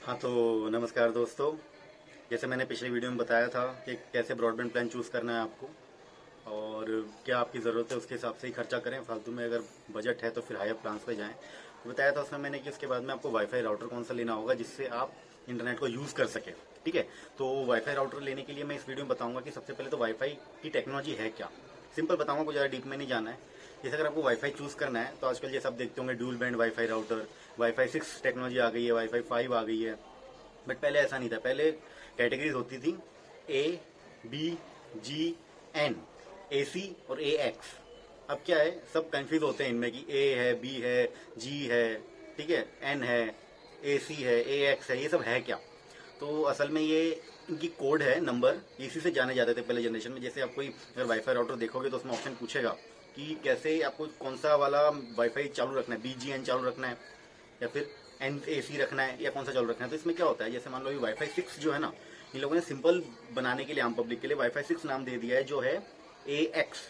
हाँ तो नमस्कार दोस्तों। जैसे मैंने पिछले वीडियो में बताया था कि कैसे ब्रॉडबैंड प्लान चूज़ करना है आपको और क्या आपकी ज़रूरत है उसके हिसाब से ही खर्चा करें। फालतू में अगर बजट है तो फिर हायर प्लान्स पे जाएं। तो बताया था उसमें मैंने कि उसके बाद में आपको वाईफाई राउटर कौन सा लेना होगा जिससे आप इंटरनेट को यूज़ कर सकें। ठीक है, तो वाईफाई राउटर लेने के लिए मैं इस वीडियो में बताऊंगा कि सबसे पहले तो वाईफाई की टेक्नोलॉजी है क्या। सिंपल बताऊंगा, कुछ ज़्यादा डीप में नहीं जाना है। जैसे अगर आपको वाईफाई चूज़ करना है तो आजकल जैसे आप देखते होंगे dual band wifi router, wifi 6 technology आ गई है, वाईफाई 5 आ गई है। बट पहले ऐसा नहीं था। पहले कैटेगरीज होती थी ए, बी, जी, एन, ए सी और ए एक्स। अब क्या है, सब कंफ्यूज होते हैं इनमें कि ए है, बी है, जी है, ठीक है, एन है, ए सी है, ए एक्स है, ये सब है क्या। तो असल में ये इनकी कोड है, नंबर, इसी से जाने जाते थे पहले जनरेशन में। जैसे आप कोई अगर वाईफाई राउटर देखोगे तो उसमें ऑप्शन पूछेगा कि कैसे आपको कौन सा वाला वाईफाई चालू रखना है, बी जी एन चालू रखना है या फिर एन ए सी रखना है या कौन सा चालू रखना है। तो इसमें क्या होता है, जैसे मान लो वाईफाई 6 जो है ना, इन लोगों ने सिंपल बनाने के लिए आम पब्लिक के लिए वाईफाई 6 नाम दे दिया है, जो है ए एक्स।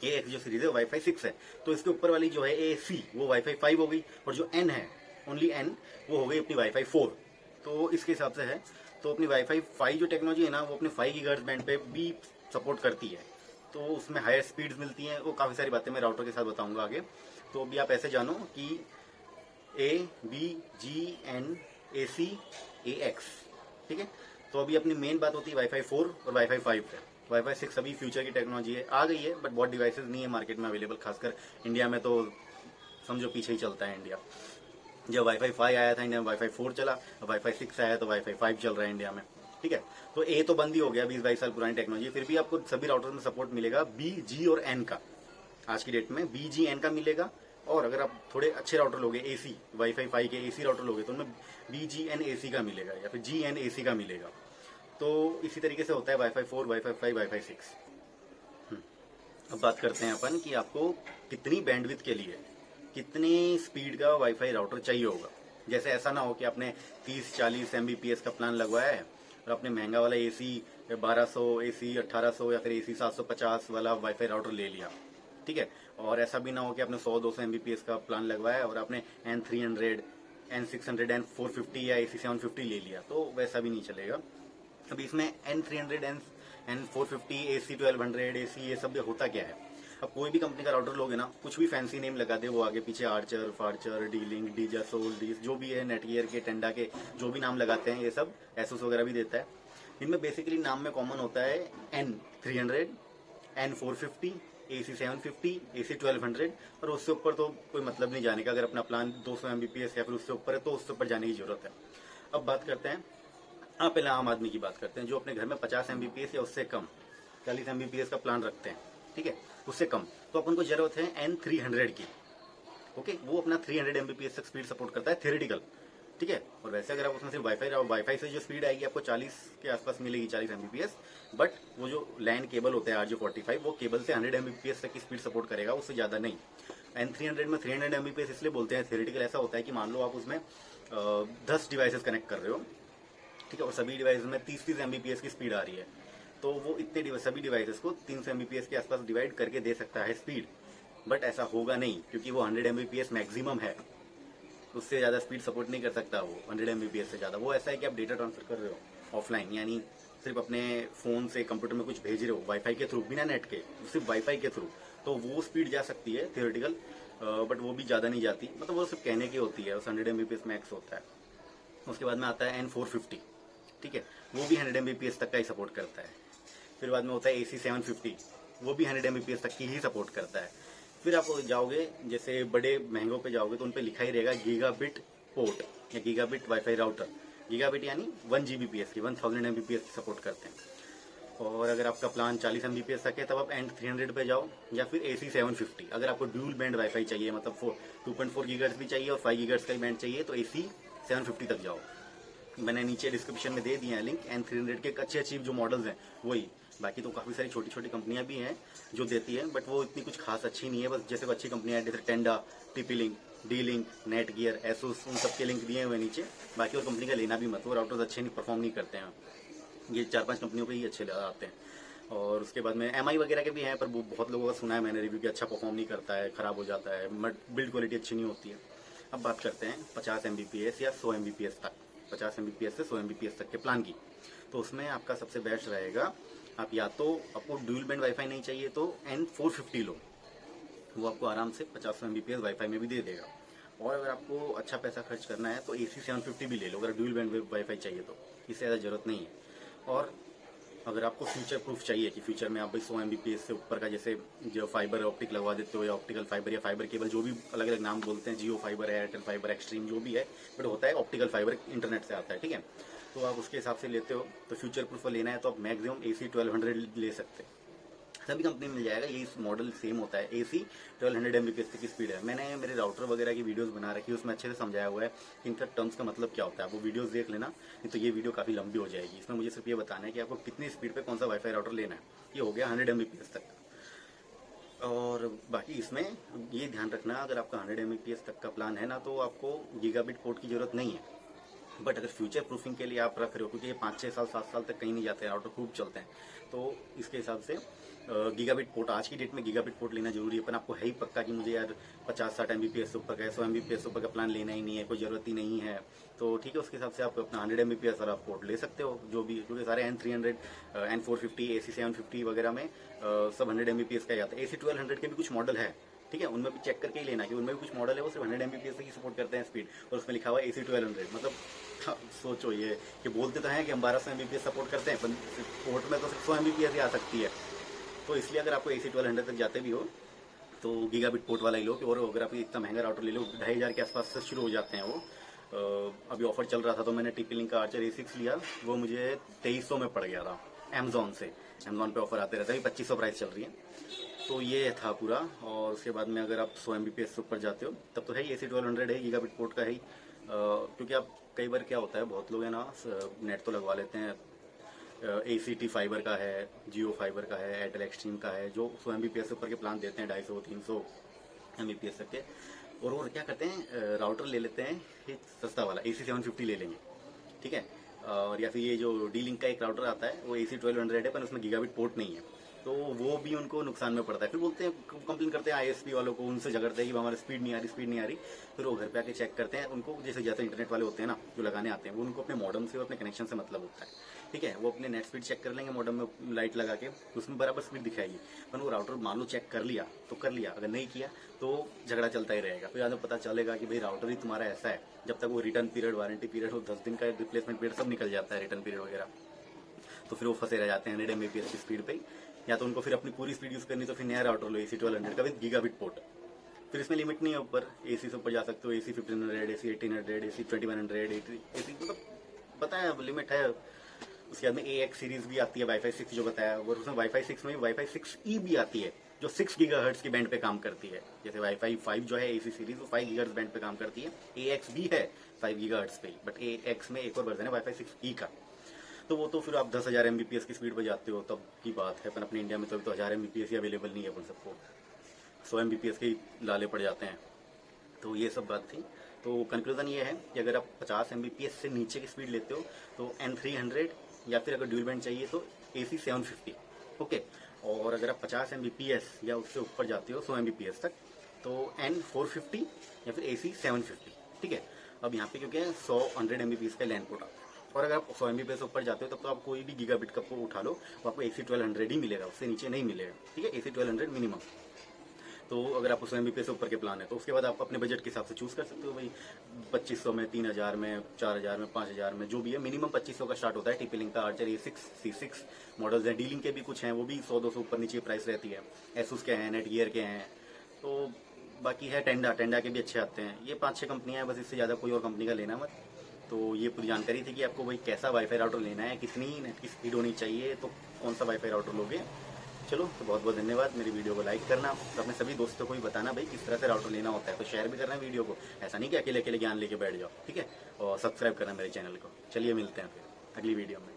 ए एक्स जो सीरीज है वाईफाई 6 है। तो इसके ऊपर वाली जो है ए सी वो वाईफाई 5 हो गई, और जो एन है, ओनली एन, वो हो गई अपनी वाईफाई 4। तो इसके हिसाब से है। तो अपनी वाईफाई 5 जो टेक्नोलॉजी है ना, वो अपने 5 गीगाहर्ट्ज बैंड पे भी सपोर्ट करती है। तो उसमें हायर स्पीड्स मिलती हैं। वो काफ़ी सारी बातें मैं राउटर के साथ बताऊंगा आगे। तो अभी आप ऐसे जानो कि ए, बी, जी, एन, ए सी, ए एक्स। ठीक है, तो अभी अपनी मेन बात होती है वाईफाई 4 और वाईफाई 5 पे। वाईफाई 6 अभी फ्यूचर की टेक्नोलॉजी है, आ गई है, बट बहुत डिवाइसेस नहीं है मार्केट में अवेलेबल। खासकर इंडिया में तो समझो पीछे ही चलता है इंडिया। जब वाईफाई 5 आया था इंडिया में वाईफाई 4 चला, अब वाईफाई 6 आया तो वाईफाई 5 चल रहा है इंडिया में। ठीक है, तो ए तो बंद ही हो गया, 20-22 साल पुरानी टेक्नोलॉजी। फिर भी आपको सभी राउटर में सपोर्ट मिलेगा बी, जी और एन का। आज की डेट में बी, जी, एन का मिलेगा। और अगर आप थोड़े अच्छे राउटर लोगे, एसी वाईफाई 5 के एसी राउटर लोगे, तो उनमें बी, जी, एन, ए सी का मिलेगा या फिर जी, एन, ए सी का मिलेगा। तो इसी तरीके से होता है वाईफाई 4, वाईफाई 5, वाईफाई 6। अब बात करते हैं अपन कि आपको कितनी बैंडविड्थ के लिए कितनी स्पीड का वाईफाई राउटर चाहिए होगा। जैसे ऐसा ना हो कि आपने 30-40 एमबीपीएस का प्लान लगवाया है और आपने महंगा वाला एसी 1200, एसी 1800 या फिर एसी 750 वाला वाईफाई राउटर ले लिया। ठीक है, और ऐसा भी ना हो कि आपने 100-200 एमबीपीएस का प्लान लगवाया और आपने N300, N600, N450 या AC 750 ले लिया, तो वैसा भी नहीं चलेगा। अभी इसमें N300, N450, AC 1200, AC, ये सब होता क्या है। अब कोई भी कंपनी का राउटर लोगे ना, कुछ भी फैंसी नेम लगा दे, वो आगे पीछे आर्चर, फार्चर, डीलिंक, डीजा, सोल, डीस, जो भी है, नेटगियर के, टेंडा के, जो भी नाम लगाते हैं, ये सब एसोस वगैरह भी देता है। इनमें बेसिकली नाम में कॉमन होता है N300, N450, AC 750, AC 1200, और उससे ऊपर तो कोई मतलब नहीं जाने का। अगर अपना प्लान 200 एमबीपीएस या फिर उससे ऊपर है तो उससे ऊपर जाने की जरूरत है। अब बात करते हैं, हाँ पहले आम आदमी की बात करते हैं जो अपने घर में 50 एमबीपीएस या उससे कम, 40 एमबीपीएस का प्लान रखते हैं। ठीक है, उससे कम तो अपन को जरूरत है N300 की। ओके, वो अपना 300 एमबीपीएस तक स्पीड सपोर्ट करता है थियोरेटिकल। ठीक है, और वैसे अगर आप उसमें सिर्फ वाईफाई से जो स्पीड आएगी आपको 40 के आसपास मिलेगी, 40 एमबीपीएस। बट वो जो लैन केबल होता है RJ45, वो केबल से 100 एमबीपीएस तक की स्पीड सपोर्ट करेगा, उससे ज्यादा नहीं। N300 में 300 एमबीपीएस इसलिए बोलते हैं थियोरेटिकल। ऐसा होता है कि मान लो आप उसमें 10 डिवाइसेस कनेक्ट कर रहे हो, ठीक है, और सभी डिवाइस में 30-30 एमबीपीएस की स्पीड आ रही है, तो वो इतने सभी डिवाइसेस को 300 एमबीपीएस के आसपास डिवाइड करके दे सकता है स्पीड। बट ऐसा होगा नहीं, क्योंकि वो 100 एमबीपीएस मैक्सिमम है, उससे ज़्यादा स्पीड सपोर्ट नहीं कर सकता वो 100 एमबीपीएस से ज़्यादा। वो ऐसा है कि आप डेटा ट्रांसफर कर रहे हो ऑफलाइन, यानी सिर्फ अपने फ़ोन से कंप्यूटर में कुछ भेज रहे हो वाईफाई के थ्रू, बिना नेट के, सिर्फ वाईफाई के थ्रू, तो वो स्पीड जा सकती है थियोरेटिकल। बट वो भी ज़्यादा नहीं जाती, मतलब वो सिर्फ कहने की होती है, उस 100 एमबीपीएस मैक्स होता है। उसके बाद में आता है N450। ठीक है, वो भी 100 एमबीपीएस तक का ही सपोर्ट करता है। फिर बाद में होता है AC 750, वो भी 100 एमबीपीएस तक की ही सपोर्ट करता है। फिर आप जाओगे जैसे बड़े महंगों पे जाओगे तो उन पे लिखा ही रहेगा गीगाबिट पोर्ट या गीगाबिट वाईफाई राउटर। गीगाबिट यानी 1 जीबीपीएस की, 1000 एमबीपीएस सपोर्ट करते हैं। और अगर आपका प्लान 40 एमबीपीएस तक है तब आप N300 पे जाओ, या फिर AC 750। अगर आपको ड्यूल बैंड वाईफाई चाहिए, मतलब 2.4 गीगाहर्ट्ज भी चाहिए और 5 गीगाहर्ट्ज का भी बैंड चाहिए, तो AC 750 तक जाओ। मैंने नीचे डिस्क्रिप्शन में दे दिए हैं लिंक, N300 के अच्छे अच्छे जो मॉडल्स हैं वही। बाकी तो काफ़ी सारी छोटी छोटी कंपनियां भी हैं जो देती हैं, बट वो इतनी कुछ खास अच्छी नहीं है। बस जैसे अच्छी कंपनियां हैं जैसे Tenda, TP link, D link, Netgear, Asus, उन सब के लिंक दिए हुए नीचे। बाकी और कंपनी का लेना भी मत, वो राउटर्स अच्छे नहीं परफॉर्म नहीं करते हैं। ये 4-5 कंपनियों के ही अच्छे आते हैं। और उसके बाद में MI वगैरह के भी हैं, पर वो बहुत लोगों का सुना है मैंने रिव्यू कि अच्छा परफॉर्म नहीं करता है, खराब हो जाता है, बट बिल्ड क्वालिटी अच्छी नहीं होती है। अब बात करते हैं 50 एमबीपीएस या 100 एमबीपीएस तक। 50 Mbps से 100 Mbps तक के प्लान की। तो उसमें आपका सबसे बेस्ट रहेगा, आप या तो आपको ड्यूल बैंड वाईफाई नहीं चाहिए तो N450 लो, वो आपको आराम से 50 Mbps वाईफाई में भी दे देगा। और अगर आपको अच्छा पैसा खर्च करना है तो AC 750 भी ले लो, अगर ड्यूल बैंड वाईफाई चाहिए तो, इससे ज़्यादा जरूरत नहीं है। और अगर आपको फ्यूचर प्रूफ चाहिए कि फ्यूचर में आप भाई 100 Mbps से ऊपर का, जैसे जो फाइबर ऑप्टिक लगवा देते हो या ऑप्टिकल फाइबर या फाइबर केबल, जो भी अलग अलग नाम बोलते हैं, जियो फाइबर है, एयरटेल फाइबर, एक्सट्रीम, जो भी है, बट होता है ऑप्टिकल फाइबर, इंटरनेट से आता है, ठीक है। तो आप उसके हिसाब से लेते हो, तो फ्यूचर प्रूफ लेना है तो आप मैक्सिमम AC 1200 ले सकते हैं। सभी कंपनी में मिल जाएगा, ये मॉडल सेम होता है। AC 1200 Mbps तक की स्पीड है। मैंने मेरे राउटर वगैरह की वीडियोस बना रखी है, उसमें अच्छे से समझाया हुआ है कि इनका टर्म्स का मतलब क्या होता है। आप वो वीडियोस देख लेना, नहीं तो ये वीडियो काफ़ी लंबी हो जाएगी। इसमें मुझे सिर्फ ये बताना है कि आपको कितनी स्पीड पे कौन सा वाईफाई राउटर लेना है। ये हो गया 100 Mbps तक। और बाकी इसमें ये ध्यान रखना, अगर आपका 100 Mbps तक का प्लान है ना, तो आपको गीगाबिट पोर्ट की जरूरत नहीं है। बट अगर फ्यूचर प्रूफिंग के लिए आप रख रहे हो, क्योंकि ये 5-6 साल 7 साल तक कहीं नहीं जाते हैं, राउटर खूब चलते हैं, तो इसके हिसाब से गीगाबिट पोर्ट, आज की डेट में गीगाबिट पोर्ट लेना जरूरी है। पर आपको है ही पक्का कि मुझे यार 50-60 Mbps से ऊपर का, 100 Mbps से ऊपर का प्लान लेना ही नहीं है, कोई जरूरत ही नहीं है, तो ठीक है, उसके हिसाब से आप अपना 100 Mbps वाला पोर्ट ले सकते हो, जो भी, क्योंकि सारे N300, N450, AC 750 वगैरह में सब 100 Mbps का ही आता है। AC 1200 के भी कुछ मॉडल है, ठीक है, उनमें भी चेक करके ही लेना, कि उनमें भी कुछ मॉडल है वो सिर्फ 100 Mbps की सपोर्ट करते हैं स्पीड, और उसमें लिखा हुआ है AC 1200। मतलब सोचो, ये कि बोलते तो हैं कि हम 1200 Mbps सपोर्ट करते हैं, पर पोर्ट में तो सिर्फ 100 Mbps ही आ सकती है। तो इसलिए अगर आपको AC 1200 तक जाते भी हो तो गीगाबिट पोर्ट वाला ही लो। और अगर आप इतना महंगा राउटर ले लो, 2500 के आसपास से शुरू हो जाते हैं वो। अभी ऑफर चल रहा था तो मैंने TP-Link का आर्चर A6 लिया, वो मुझे 2300 में पड़ गया था अमेजोन से। अमेजोन पे ऑफर आते रहते हैं, 2500 प्राइस चल रही है। तो ये था पूरा। और उसके बाद में अगर आप 100 Mbps से ऊपर जाते हो तब तो है ही AC 1200 है, गीगाबिट पोर्ट का है ही। क्योंकि आप कई बार क्या होता है, बहुत लोग है ना नेट तो लगवा लेते हैं, ACT फाइबर का है, जियो फाइबर का है, एयरटेल एक्सट्रीम का है, जो 100 Mbps से ऊपर के प्लान देते हैं, 250-300 Mbps तक के। और वो क्या करते हैं, राउटर ले लेते हैं ये सस्ता वाला, AC 750 ले लेंगे, ठीक है। और या फिर ये जो D-Link का एक राउटर आता है, वो AC 1200 है, पर उसमें गीगाबिट पोर्ट नहीं है, तो वो भी उनको नुकसान में पड़ता है। फिर बोलते हैं, कंप्लेन करते हैं ISP वालों को, उनसे झगड़ते हैं कि हमारी स्पीड नहीं आ रही, स्पीड नहीं आ रही। फिर वो घर पे आके चेक करते हैं, उनको जैसे ज़्यादा इंटरनेट वाले होते हैं ना, जो लगाने आते हैं, वो उनको अपने मॉडम से और अपने कनेक्शन से मतलब होता है, ठीक है। वो अपने नेट स्पीड चेक कर लेंगे मॉडम में लाइट लगा के, उसमें बराबर स्पीड दिखाएगी। पर वो राउटर मान लो चेक कर लिया तो कर लिया, अगर नहीं किया तो झगड़ा चलता ही रहेगा। फिर तो पता चलेगा कि भाई राउटर ही तुम्हारा ऐसा है, जब तक वो रिटर्न पीरियड, वारंटी पीरियड हो, 10 दिन का रिप्लेसमेंट पीरियड सब निकल जाता है, रिटर्न पीरियड वगैरह, तो फिर वो फंसे रह जाते हैं 100 Mbps की स्पीड पे। या तो उनको फिर अपनी पूरी स्पीड यूज करनी, तो फिर नया राउटर लो AC 1200 का विद गीगाबिट पोर्ट। फिर इसमें लिमिट नहीं है, ऊपर AC से ऊपर जा सकते हो, AC 1500, AC 1800, AC 2100, AC मतलब पता है लिमिट है। उसके बाद में AX सीरीज भी आती है, वाईफाई 6 जो बताया, और उसमें वाईफाई 6 में वाईफाई 6E भी आती है, जो 6 GHz की बैंड पे काम करती है। जैसे वाईफाई 5 जो है AC सीरीज, वो 5 GHz बैंड पे काम करती है। AX भी है 5 GHz पे, बट AX में एक और वर्जन है वाईफाई 6E का। तो वो तो फिर आप 10,000 Mbps की स्पीड पर जाते हो तब की बात है, पर अपने इंडिया में तो अभी तो 1000 Mbps ही अवेलेबल नहीं है अपन सबको, 100 Mbps के ही लाले पड़ जाते हैं। तो ये सब बात थी। तो कंक्लूजन ये है कि अगर आप 50 Mbps से नीचे की स्पीड लेते हो तो N300, या फिर अगर ड्यूल बैंड चाहिए तो AC 750, ओके। और अगर आप 50 Mbps या उससे ऊपर जाते हो 100 Mbps तक, तो N450 या फिर AC 750, ठीक है। अब यहाँ पे क्योंकि 100 Mbps का लैन पोर्ट आता है, और अगर आप 100 Mbps ऊपर जाते हो तब तो आप कोई भी गीगाबिट का उठा लो, वो आपको AC 1200 ही मिलेगा, उससे नीचे नहीं मिलेगा, ठीक है। AC 1200 minimum. तो अगर आप 100 Mbps से ऊपर के प्लान है तो उसके बाद आप अपने बजट के हिसाब से चूज कर सकते हो भाई, 2500 में, 3000 में, 4000 में, 5000 में, जो भी है। मिनिमम 2500 का स्टार्ट होता है। TP-Link का आर्चर A6 C6 मॉडल्स हैं, D-Link के भी कुछ हैं, वो भी 100-200 ऊपर नीचे प्राइस रहती है। Asus के हैं, नेटगियर के हैं, तो बाकी है टेंडा के भी अच्छे आते हैं। ये 5-6 कंपनियां हैं बस, इससे ज़्यादा कोई और कंपनी का लेना मत। तो ये पूरी जानकारी थी कि आपको भाई कैसा वाईफाई राउटर लेना है, कितनी नेट की स्पीड होनी चाहिए, तो कौन सा वाईफाई राउटर लोगे। चलो, तो बहुत बहुत धन्यवाद। मेरी वीडियो को लाइक करना, तो अपने सभी दोस्तों को भी बताना भाई किस तरह से राउटर लेना होता है, तो शेयर भी करना वीडियो को, ऐसा नहीं कि अकेले अकेले ज्ञान लेके बैठ जाओ, ठीक है। और सब्सक्राइब करना मेरे चैनल को। चलिए मिलते हैं फिर अगली वीडियो में।